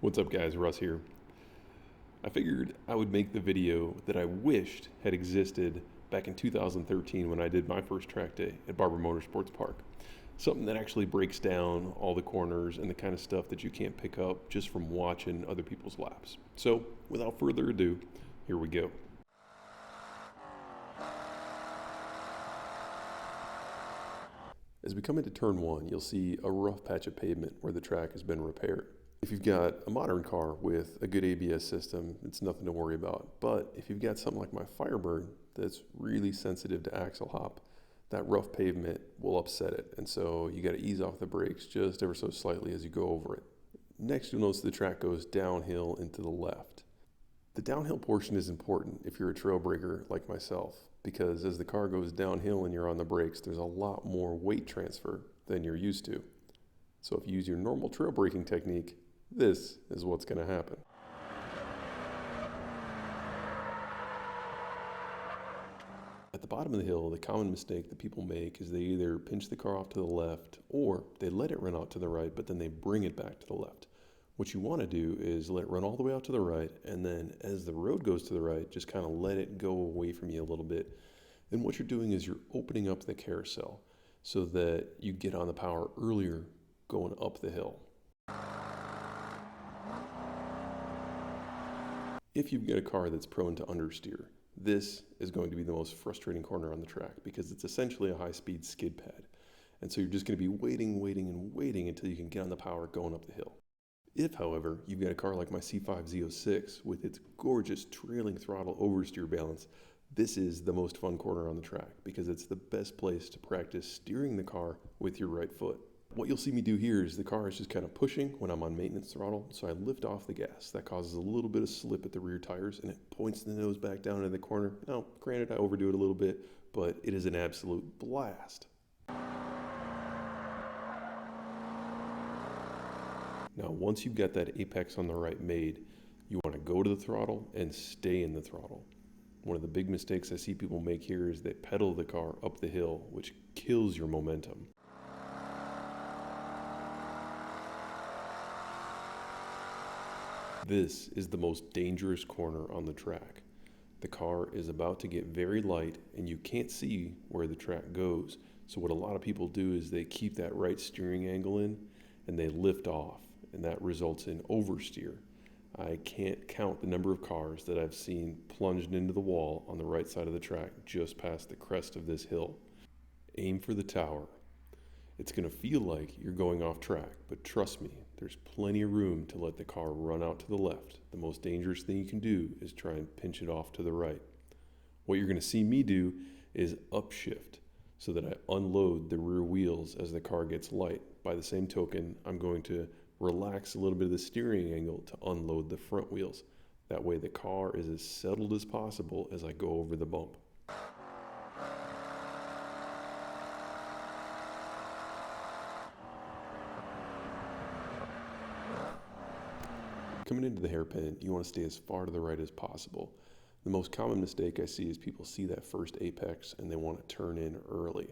What's up guys, Russ here. I figured I would make the video that I wished had existed back in 2013 when I did my first track day at Barber Motorsports Park. Something that actually breaks down all the corners and the kind of stuff that you can't pick up just from watching other people's laps. So without further ado, here we go. As we come into turn one, you'll see a rough patch of pavement where the track has been repaired. If you've got a modern car with a good ABS system, it's nothing to worry about. But if you've got something like my Firebird that's really sensitive to axle hop, that rough pavement will upset it. And so you got to ease off the brakes just ever so slightly as you go over it. Next, you'll notice the track goes downhill and to the left. The downhill portion is important if you're a trail breaker like myself, because as the car goes downhill and you're on the brakes, there's a lot more weight transfer than you're used to. So if you use your normal trail braking technique, this is what's going to happen. At the bottom of the hill, the common mistake that people make is they either pinch the car off to the left or they let it run out to the right, but then they bring it back to the left. What you want to do is let it run all the way out to the right, and then as the road goes to the right, just kind of let it go away from you a little bit. And what you're doing is you're opening up the carousel so that you get on the power earlier going up the hill. If you've got a car that's prone to understeer, this is going to be the most frustrating corner on the track because it's essentially a high-speed skid pad. And so you're just going to be waiting until you can get on the power going up the hill. If, however, you've got a car like my C5 Z06 with its gorgeous trailing throttle oversteer balance, this is the most fun corner on the track because it's the best place to practice steering the car with your right foot. What you'll see me do here is the car is just kind of pushing when I'm on maintenance throttle, so I lift off the gas. That causes a little bit of slip at the rear tires and it points the nose back down into the corner. Now, granted, I overdo it a little bit, but it is an absolute blast. Now, once you've got that apex on the right made, you want to go to the throttle and stay in the throttle. One of the big mistakes I see people make here is they pedal the car up the hill, which kills your momentum. This is the most dangerous corner on the track. The car is about to get very light and you can't see where the track goes. So what a lot of people do is they keep that right steering angle in and they lift off, and that results in oversteer. I can't count the number of cars that I've seen plunged into the wall on the right side of the track just past the crest of this hill. Aim for the tower. It's going to feel like you're going off track, but trust me, there's plenty of room to let the car run out to the left. The most dangerous thing you can do is try and pinch it off to the right. What you're going to see me do is upshift so that I unload the rear wheels as the car gets light. By the same token, I'm going to relax a little bit of the steering angle to unload the front wheels. That way the car is as settled as possible as I go over the bump. Coming into the hairpin, you want to stay as far to the right as possible. The most common mistake I see is people see that first apex and they want to turn in early.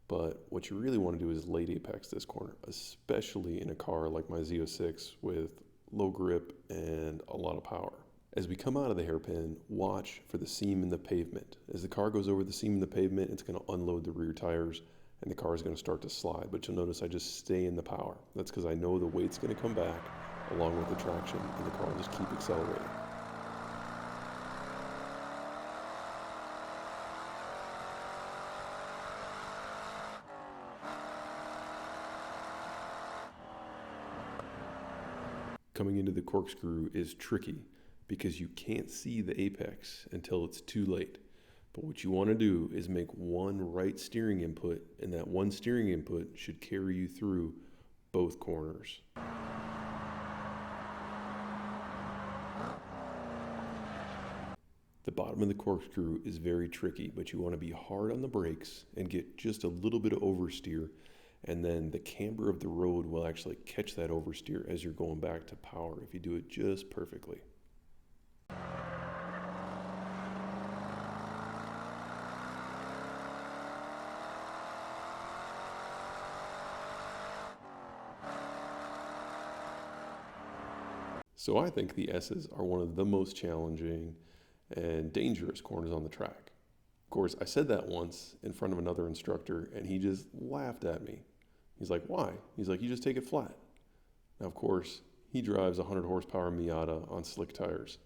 But what you really want to do is late apex this corner, especially in a car like my Z06 with low grip and a lot of power. As we come out of the hairpin, watch for the seam in the pavement. As the car goes over the seam in the pavement, it's going to unload the rear tires and the car is going to start to slide. But you'll notice I just stay in the power. That's because I know the weight's going to come back along with the traction, and the car will just keep accelerating. Coming into the corkscrew is tricky because you can't see the apex until it's too late. But what you want to do is make one right steering input, and that one steering input should carry you through both corners. The bottom of the corkscrew is very tricky, but you want to be hard on the brakes and get just a little bit of oversteer, and then the camber of the road will actually catch that oversteer as you're going back to power if you do it just perfectly. So I think the S's are one of the most challenging and dangerous corners on the track. Of course, I said that once in front of another instructor, and he just laughed at me. He's like, "Why?" He's like, "You just take it flat." Now, of course, he drives a 100 horsepower Miata on slick tires.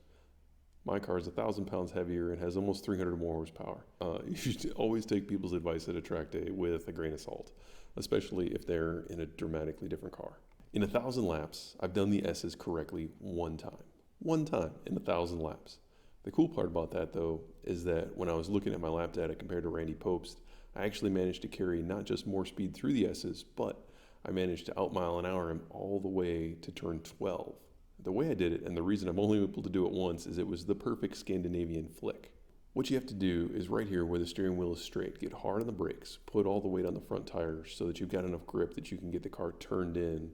My car is 1,000 pounds heavier and has almost 300 more horsepower. You should always take people's advice at a track day with a grain of salt, especially if they're in a dramatically different car. In 1,000 laps, I've done the S's correctly one time. One time in 1,000 laps. The cool part about that, though, is that when I was looking at my lap data compared to Randy Popst, I actually managed to carry not just more speed through the S's, but I managed to outmile an hour him all the way to turn 12. The way I did it, and the reason I'm only able to do it once, is it was the perfect Scandinavian flick. What you have to do is right here where the steering wheel is straight, get hard on the brakes, put all the weight on the front tires so that you've got enough grip that you can get the car turned in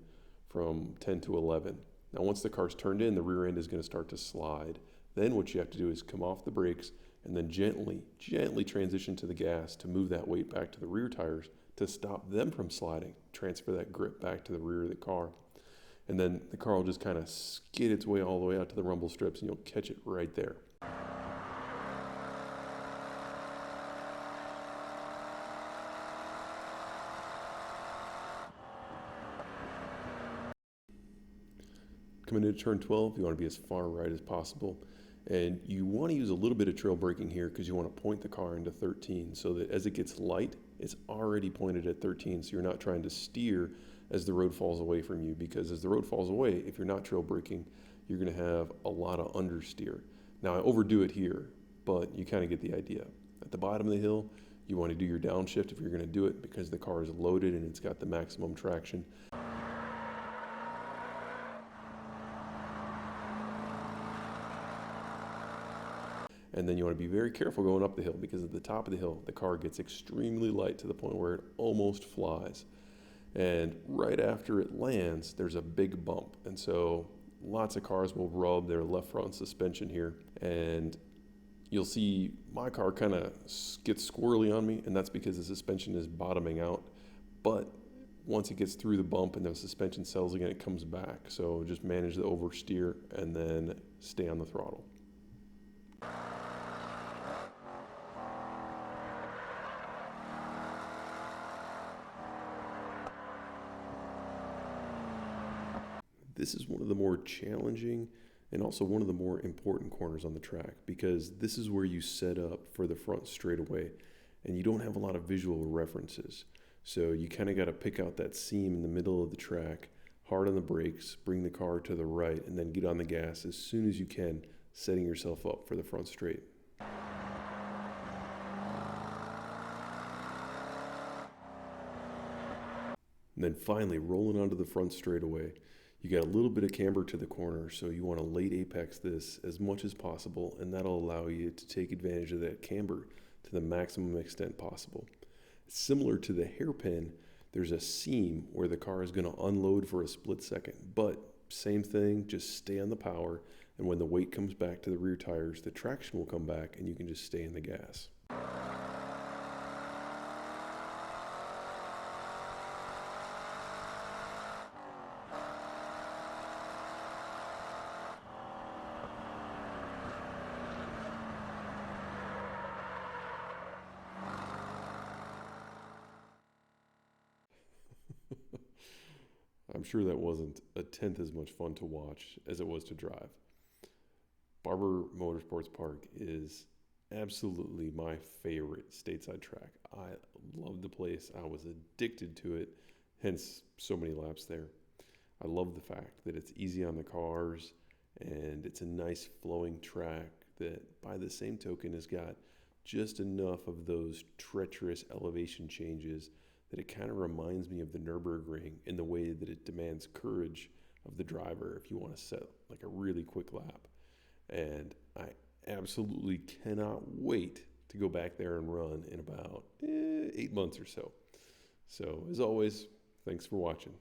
from 10 to 11. Now once the car's turned in, the rear end is going to start to slide. Then what you have to do is come off the brakes and then gently transition to the gas to move that weight back to the rear tires to stop them from sliding, transfer that grip back to the rear of the car. And then the car will just kind of skid its way all the way out to the rumble strips and you'll catch it right there. Coming into turn 12, you want to be as far right as possible. And you want to use a little bit of trail braking here because you want to point the car into 13 so that as it gets light, it's already pointed at 13. So you're not trying to steer as the road falls away from you, because as the road falls away, if you're not trail braking, you're going to have a lot of understeer. Now I overdo it here, but you kind of get the idea. At the bottom of the hill, you want to do your downshift if you're going to do it because the car is loaded and it's got the maximum traction. And then you want to be very careful going up the hill because at the top of the hill, the car gets extremely light to the point where it almost flies. And right after it lands, there's a big bump. And so lots of cars will rub their left front suspension here. And you'll see my car kind of gets squirrely on me, and that's because the suspension is bottoming out. But once it gets through the bump and the suspension settles again, it comes back. So just manage the oversteer and then stay on the throttle. This is one of the more challenging and also one of the more important corners on the track because this is where you set up for the front straightaway and you don't have a lot of visual references. So you kind of got to pick out that seam in the middle of the track, hard on the brakes, bring the car to the right, and then get on the gas as soon as you can, setting yourself up for the front straight. And then finally rolling onto the front straightaway. You got a little bit of camber to the corner, so you want to late apex this as much as possible, and that'll allow you to take advantage of that camber to the maximum extent possible. Similar to the hairpin, there's a seam where the car is going to unload for a split second, but same thing, just stay on the power, and when the weight comes back to the rear tires, the traction will come back and you can just stay in the gas. I'm sure that wasn't a tenth as much fun to watch as it was to drive. Barber Motorsports Park is absolutely my favorite stateside track. I love the place. I was addicted to it, hence so many laps there. I love the fact that it's easy on the cars and it's a nice flowing track that by the same token has got just enough of those treacherous elevation changes that it kind of reminds me of the Nürburgring in the way that it demands courage of the driver if you want to set like a really quick lap. And I absolutely cannot wait to go back there and run in about 8 months or so. So as always, thanks for watching.